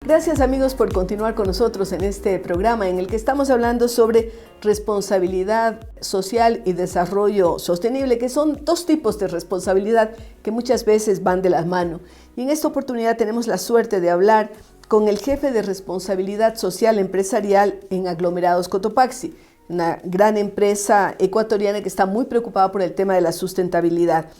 Gracias amigos por continuar con nosotros en este programa en el que estamos hablando sobre responsabilidad social y desarrollo sostenible, que son dos tipos de responsabilidad que muchas veces van de la mano. Y en esta oportunidad tenemos la suerte de hablar con el jefe de responsabilidad social empresarial en Aglomerados Cotopaxi, una gran empresa ecuatoriana que está muy preocupada por el tema de la sustentabilidad.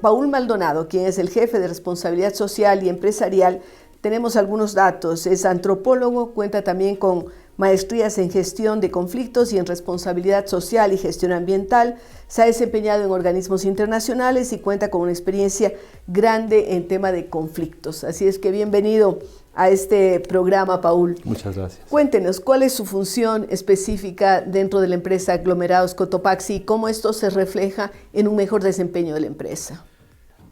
Paul Maldonado, quien es el jefe de responsabilidad social y empresarial, tenemos algunos datos. Es antropólogo, cuenta también con maestrías en gestión de conflictos y en responsabilidad social y gestión ambiental. Se ha desempeñado en organismos internacionales y cuenta con una experiencia grande en tema de conflictos. Así es que bienvenido a este programa, Paul. Muchas gracias. Cuéntenos, ¿cuál es su función específica dentro de la empresa Aglomerados Cotopaxi y cómo esto se refleja en un mejor desempeño de la empresa?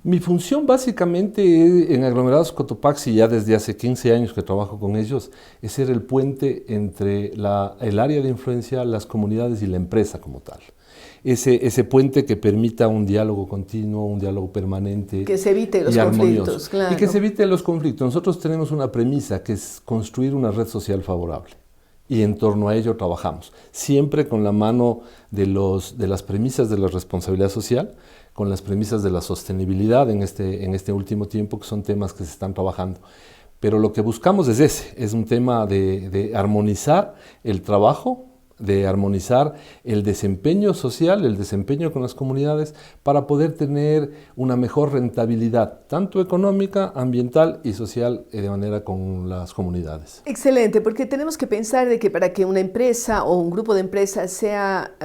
Mi función básicamente en Aglomerados Cotopaxi, ya desde hace 15 años que trabajo con ellos, es ser el puente entre el área de influencia, las comunidades y la empresa como tal. Ese puente que permita un diálogo continuo, un diálogo permanente. Que se evite los conflictos, claro. Y que se evite los conflictos. Nosotros tenemos una premisa que es construir una red social favorable. Y en torno a ello trabajamos, siempre con la mano de las premisas de la responsabilidad social, con las premisas de la sostenibilidad en este último tiempo, que son temas que se están trabajando. Pero lo que buscamos es un tema de armonizar el trabajo, de armonizar el desempeño social, el desempeño con las comunidades, para poder tener una mejor rentabilidad, tanto económica, ambiental y social, de manera con las comunidades. Excelente, porque tenemos que pensar de que para que una empresa o un grupo de empresas sea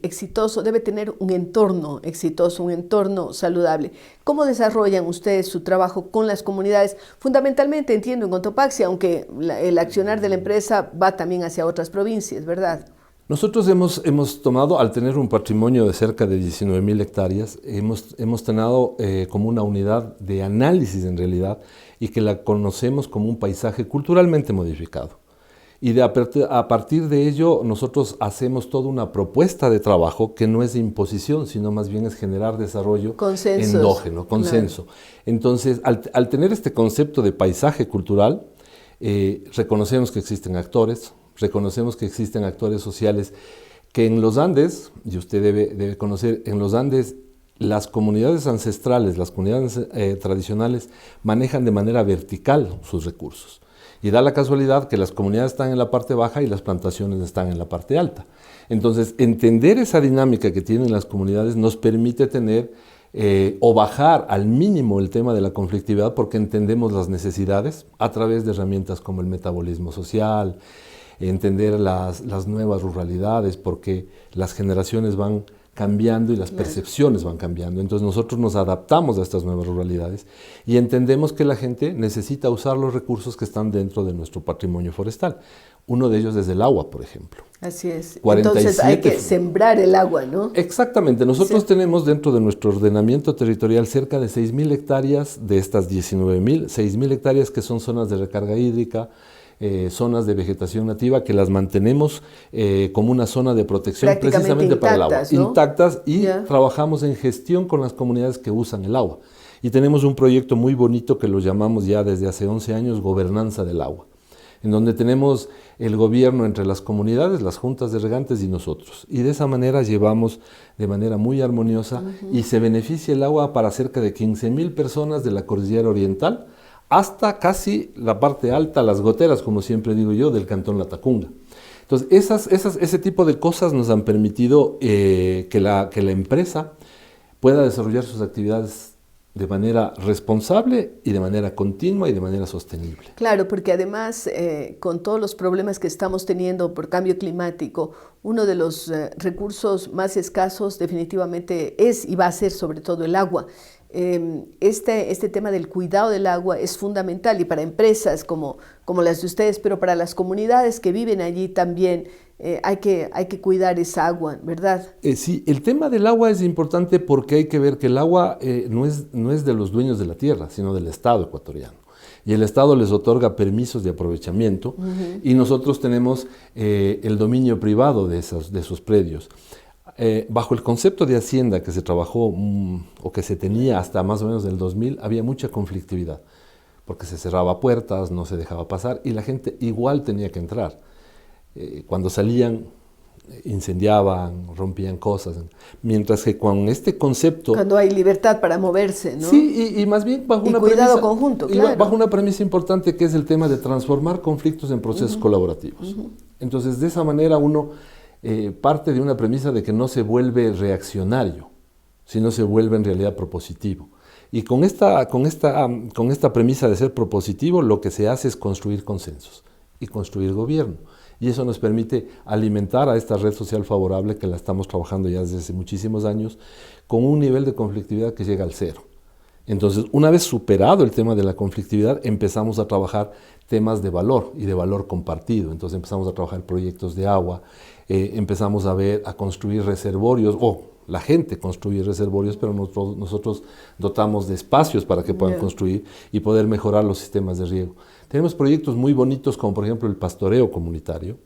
exitoso, debe tener un entorno exitoso, un entorno saludable. ¿Cómo desarrollan ustedes su trabajo con las comunidades? Fundamentalmente, entiendo, en Cotopaxi, aunque el accionar de la empresa va también hacia otras provincias, ¿verdad? Nosotros hemos tomado, al tener un patrimonio de cerca de 19.000 hectáreas, hemos tenido como una unidad de análisis en realidad, y que la conocemos como un paisaje culturalmente modificado. Y a partir de ello nosotros hacemos toda una propuesta de trabajo que no es de imposición, sino más bien es generar desarrollo endógeno, consenso. Claro. Entonces, al tener este concepto de paisaje cultural, reconocemos que existen actores, reconocemos que existen actores sociales que en los Andes, y usted debe conocer, en los Andes las comunidades ancestrales, las comunidades tradicionales manejan de manera vertical sus recursos. Y da la casualidad que las comunidades están en la parte baja y las plantaciones están en la parte alta. Entonces, entender esa dinámica que tienen las comunidades nos permite tener o bajar al mínimo el tema de la conflictividad, porque entendemos las necesidades a través de herramientas como el metabolismo social, entender las nuevas ruralidades, porque las generaciones van cambiando y las percepciones van cambiando. Entonces nosotros nos adaptamos a estas nuevas ruralidades y entendemos que la gente necesita usar los recursos que están dentro de nuestro patrimonio forestal. Uno de ellos es el agua, por ejemplo. Así es. Entonces hay que sembrar el agua, ¿no? Exactamente. Nosotros tenemos dentro de nuestro ordenamiento territorial cerca de 6.000 hectáreas de estas 19.000, 6.000 hectáreas que son zonas de recarga hídrica, zonas de vegetación nativa que las mantenemos como una zona de protección precisamente para el agua, ¿no? Intactas, y trabajamos en gestión con las comunidades que usan el agua. Y tenemos un proyecto muy bonito que lo llamamos ya desde hace 11 años Gobernanza del Agua, en donde tenemos el gobierno entre las comunidades, las juntas de regantes y nosotros. Y de esa manera llevamos de manera muy armoniosa y se beneficia el agua para cerca de 15.000 personas de la cordillera oriental, hasta casi la parte alta, las goteras, como siempre digo yo, del cantón Latacunga. Entonces, ese tipo de cosas nos han permitido que la empresa pueda desarrollar sus actividades de manera responsable y de manera continua y de manera sostenible. Claro, porque además, con todos los problemas que estamos teniendo por cambio climático, uno de los recursos más escasos definitivamente es y va a ser sobre todo el agua. Este tema del cuidado del agua es fundamental, y para empresas como las de ustedes, pero para las comunidades que viven allí también hay que cuidar esa agua, ¿verdad? Sí, el tema del agua es importante porque hay que ver que el agua no es de los dueños de la tierra, sino del Estado ecuatoriano. Y el Estado les otorga permisos de aprovechamiento, y nosotros tenemos el dominio privado de esos predios. Bajo el concepto de hacienda que se trabajó o que se tenía hasta más o menos el 2000, había mucha conflictividad. porque se cerraba puertas, no se dejaba pasar y la gente igual tenía que entrar. Cuando salían, incendiaban, rompían cosas, mientras que con este concepto... Cuando hay libertad para moverse, ¿no? Sí, y más bien bajo una cuidado premisa... conjunto, claro. Bajo una premisa importante que es el tema de transformar conflictos en procesos colaborativos. Entonces, de esa manera uno parte de una premisa de que no se vuelve reaccionario, sino se vuelve en realidad propositivo. Y con esta premisa de ser propositivo, lo que se hace es construir consensos y construir gobierno. Y eso nos permite alimentar a esta red social favorable que la estamos trabajando ya desde hace muchísimos años, con un nivel de conflictividad que llega al cero. Entonces, una vez superado el tema de la conflictividad, empezamos a trabajar temas de valor y de valor compartido. Entonces empezamos a trabajar proyectos de agua, empezamos a construir reservorios, la gente construye reservorios, pero nosotros dotamos de espacios para que puedan construir y poder mejorar los sistemas de riego. Tenemos proyectos muy bonitos como por ejemplo el pastoreo comunitario,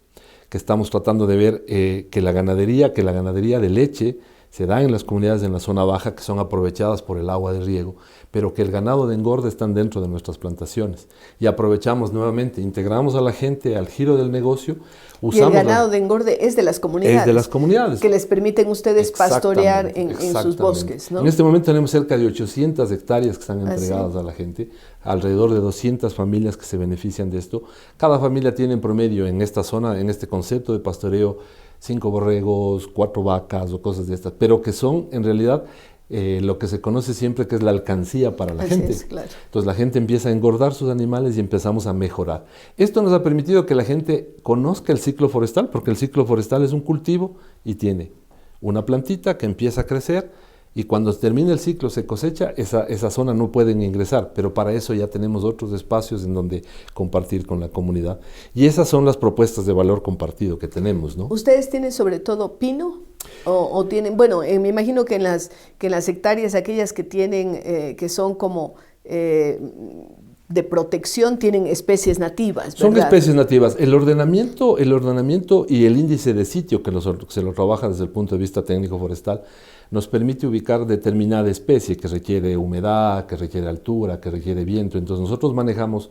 que estamos tratando de ver que la ganadería de leche se da en las comunidades en la zona baja que son aprovechadas por el agua de riego, pero que el ganado de engorde están dentro de nuestras plantaciones. Y aprovechamos nuevamente, integramos a la gente al giro del negocio. Y el ganado de engorde es de las comunidades. Es de las comunidades. Que les permiten ustedes pastorear en sus bosques, ¿no? En este momento tenemos cerca de 800 hectáreas que están entregadas a la gente, alrededor de 200 familias que se benefician de esto. Cada familia tiene en promedio en esta zona, en este concepto de pastoreo, 5 borregos, 4 vacas o cosas de estas, pero que son en realidad lo que se conoce siempre que es la alcancía para la gente. Claro. Entonces la gente empieza a engordar sus animales y empezamos a mejorar. Esto nos ha permitido que la gente conozca el ciclo forestal, porque el ciclo forestal es un cultivo y tiene una plantita que empieza a crecer y cuando termina el ciclo se cosecha, esa zona no pueden ingresar, pero para eso ya tenemos otros espacios en donde compartir con la comunidad. Y esas son las propuestas de valor compartido que tenemos, ¿no? ¿Ustedes tienen sobre todo pino? ¿O tienen, bueno, me imagino que en las hectáreas, aquellas que tienen, que son como de protección, tienen especies nativas, ¿verdad? Son especies nativas. El ordenamiento y el índice de sitio que se lo trabaja desde el punto de vista técnico forestal nos permite ubicar determinada especie que requiere humedad, que requiere altura, que requiere viento. Entonces nosotros manejamos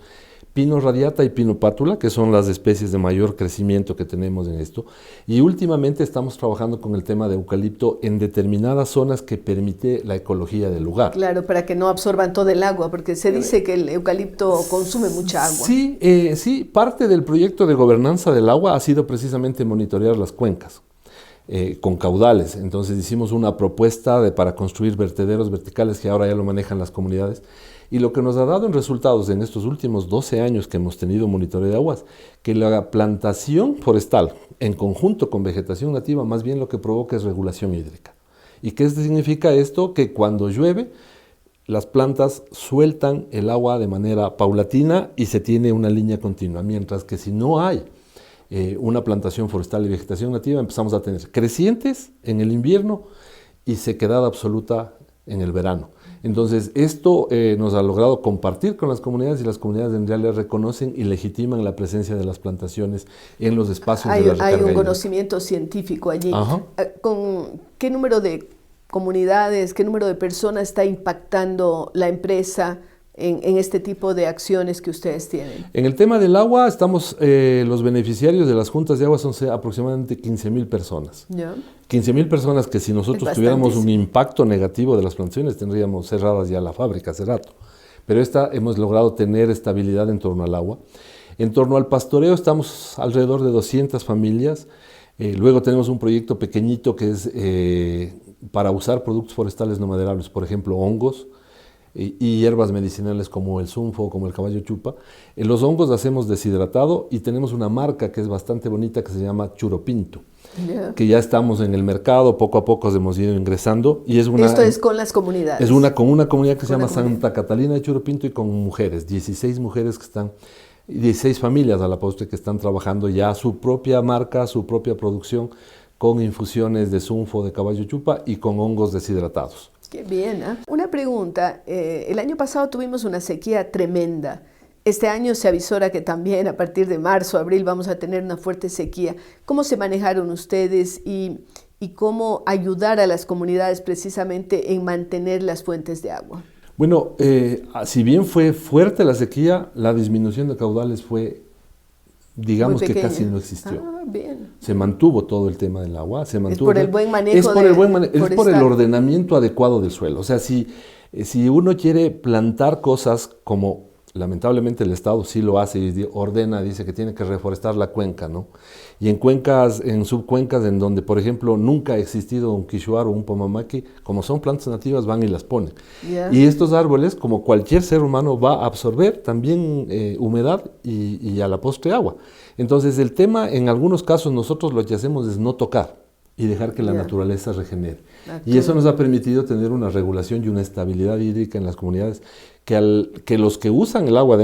pino radiata y pino pátula, que son las especies de mayor crecimiento que tenemos en esto. Y últimamente estamos trabajando con el tema de eucalipto en determinadas zonas que permite la ecología del lugar. Claro, para que no absorban todo el agua, porque se dice que el eucalipto consume mucha agua. Sí, parte del proyecto de gobernanza del agua ha sido precisamente monitorear las cuencas. Con caudales. Entonces hicimos una propuesta para construir vertederos verticales que ahora ya lo manejan las comunidades y lo que nos ha dado en resultados en estos últimos 12 años que hemos tenido monitoreo de aguas, que la plantación forestal en conjunto con vegetación nativa más bien lo que provoca es regulación hídrica. ¿Y qué significa esto? Que cuando llueve las plantas sueltan el agua de manera paulatina y se tiene una línea continua, mientras que si no hay una plantación forestal y vegetación nativa, empezamos a tener crecientes en el invierno y sequedad absoluta en el verano. Entonces, esto nos ha logrado compartir con las comunidades y las comunidades en realidad reconocen y legitiman la presencia de las plantaciones en los espacios de la recarga hídrica. Hay un conocimiento científico allí. Ajá. ¿Con qué número de comunidades, qué número de personas está impactando la empresa en este tipo de acciones que ustedes tienen? En el tema del agua, los beneficiarios de las juntas de agua son aproximadamente 15,000 personas. ¿Ya? 15,000 personas que si nosotros tuviéramos un impacto negativo de las plantaciones, tendríamos cerradas ya la fábrica hace rato. Pero hemos logrado tener estabilidad en torno al agua. En torno al pastoreo estamos alrededor de 200 familias. Luego tenemos un proyecto pequeñito que es para usar productos forestales no maderables, por ejemplo, hongos, y hierbas medicinales como el sunfo, como el caballo chupa. Los hongos hacemos deshidratado y tenemos una marca que es bastante bonita que se llama Churopinto, que ya estamos en el mercado, poco a poco hemos ido ingresando. Y esto es con las comunidades. Con una comunidad que se llama Santa Catalina de Churopinto y con mujeres, 16 mujeres que están, 16 familias a la postre que están trabajando ya su propia marca, su propia producción, con infusiones de sunfo, de caballo chupa y con hongos deshidratados. Qué bien, ¿eh? Una pregunta, el año pasado tuvimos una sequía tremenda. Este año se avisora que también a partir de marzo, abril vamos a tener una fuerte sequía. ¿Cómo se manejaron ustedes y cómo ayudar a las comunidades precisamente en mantener las fuentes de agua? Bueno, si bien fue fuerte la sequía, la disminución de caudales fue, digamos que casi no existió. Bien. Se mantuvo todo el tema del agua, se mantuvo. Es por el buen manejo. Es por el ordenamiento adecuado del suelo. O sea, si uno quiere plantar cosas como lamentablemente el Estado sí lo hace y ordena, dice que tiene que reforestar la cuenca, ¿no? Y en cuencas, en subcuencas en donde, por ejemplo, nunca ha existido un quechua o un pomamaqui, como son plantas nativas, van y las ponen. Yeah. Y estos árboles, como cualquier ser humano, va a absorber también humedad y a la postre agua. Entonces, el tema, en algunos casos, nosotros lo que hacemos es no tocar y dejar que la naturaleza regenere. Y eso nos ha permitido tener una regulación y una estabilidad hídrica en las comunidades que los que usan el agua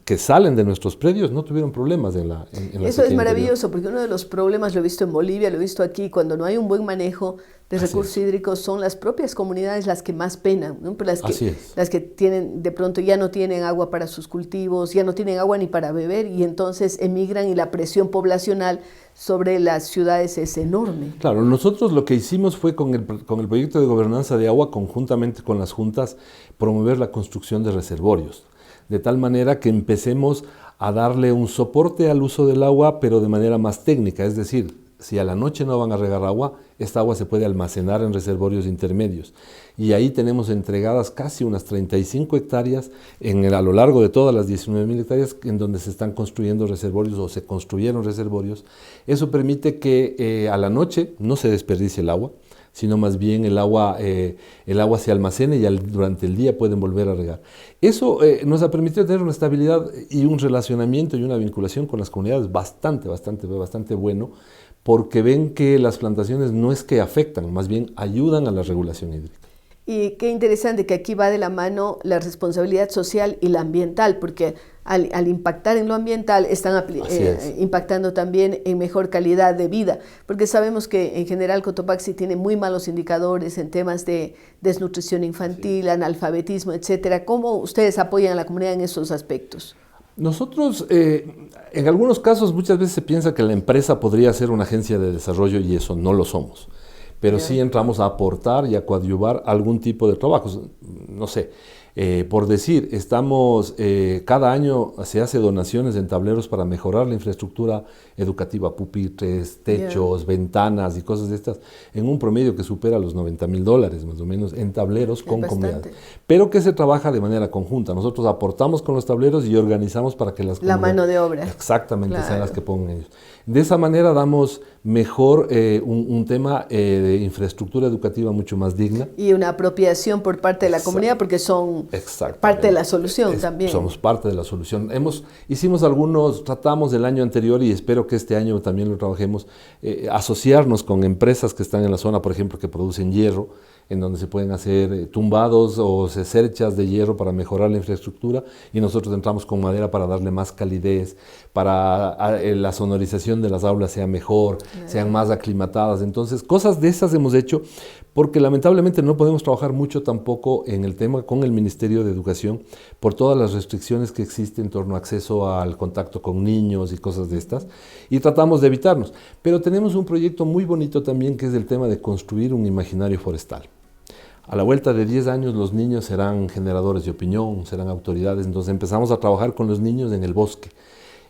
que salen de nuestros predios no tuvieron problemas en la Eso es maravilloso, porque uno de los problemas, lo he visto en Bolivia, lo he visto aquí, cuando no hay un buen manejo de recursos hídricos, son las propias comunidades las que más penan, ¿no? Las que tienen, de pronto ya no tienen agua para sus cultivos, ya no tienen agua ni para beber, y entonces emigran y la presión poblacional sobre las ciudades es enorme. Claro, nosotros lo que hicimos fue con el proyecto de gobernanza de agua, conjuntamente con las juntas, promover la construcción de reservorios, de tal manera que empecemos a darle un soporte al uso del agua, pero de manera más técnica, es decir, si a la noche no van a regar agua, esta agua se puede almacenar en reservorios intermedios. Y ahí tenemos entregadas casi unas 35 hectáreas a lo largo de todas las 19.000 hectáreas en donde se están construyendo reservorios o se construyeron reservorios. Eso permite que a la noche no se desperdicie el agua, sino más bien el agua se almacene y durante el día pueden volver a regar. Eso nos ha permitido tener una estabilidad y un relacionamiento y una vinculación con las comunidades bastante bueno, porque ven que las plantaciones no es que afectan, más bien ayudan a la regulación hídrica. Y qué interesante que aquí va de la mano la responsabilidad social y la ambiental, porque al impactar en lo ambiental están impactando también en mejor calidad de vida, porque sabemos que en general Cotopaxi tiene muy malos indicadores en temas de desnutrición infantil, analfabetismo, etcétera. ¿Cómo ustedes apoyan a la comunidad en esos aspectos? Nosotros, en algunos casos, muchas veces se piensa que la empresa podría ser una agencia de desarrollo y eso no lo somos. Pero sí entramos a aportar y a coadyuvar algún tipo de trabajos. No sé, por decir, cada año se hace donaciones en tableros para mejorar la infraestructura educativa, pupitres, techos, ventanas y cosas de estas, en un promedio que supera los $90,000 más o menos, en tableros con comunidades. Pero que se trabaja de manera conjunta. Nosotros aportamos con los tableros y organizamos para que las comunidades... La mano de obra. Exactamente, sean las que pongan ellos. De esa manera damos mejor un tema de infraestructura educativa mucho más digna. Y una apropiación por parte de la comunidad, porque son parte de la solución también. Somos parte de la solución. Tratamos del año anterior y espero que este año también lo trabajemos, asociarnos con empresas que están en la zona, por ejemplo, que producen hierro, en donde se pueden hacer tumbados o cerchas de hierro para mejorar la infraestructura, y nosotros entramos con madera para darle más calidez, para la sonorización de las aulas sea mejor, sean más aclimatadas. Entonces, cosas de esas hemos hecho, porque lamentablemente no podemos trabajar mucho tampoco en el tema con el Ministerio de Educación por todas las restricciones que existen en torno a acceso al contacto con niños y cosas de estas, y tratamos de evitarnos. Pero tenemos un proyecto muy bonito también, que es el tema de construir un imaginario forestal. A la vuelta de 10 años los niños serán generadores de opinión, serán autoridades, entonces empezamos a trabajar con los niños en el bosque.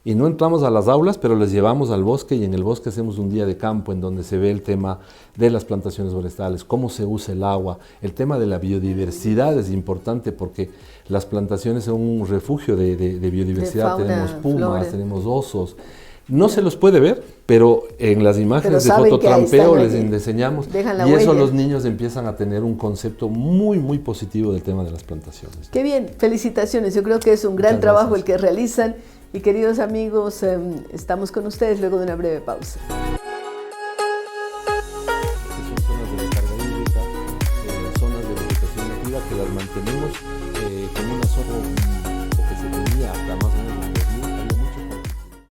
Y no entramos a las aulas, pero les llevamos al bosque, y en el bosque hacemos un día de campo en donde se ve el tema de las plantaciones forestales, cómo se usa el agua, el tema de la biodiversidad es importante porque las plantaciones son un refugio de biodiversidad, tenemos pumas, tenemos osos. No se los puede ver, pero en las imágenes de fototrampeo les enseñamos, y eso los niños empiezan a tener un concepto muy, muy positivo del tema de las plantaciones. Qué bien, felicitaciones, yo creo que es un gran trabajo el que realizan, y queridos amigos, estamos con ustedes luego de una breve pausa. Son zonas de recarga hídrica, zonas de vegetación nativa que las mantenemos con una zona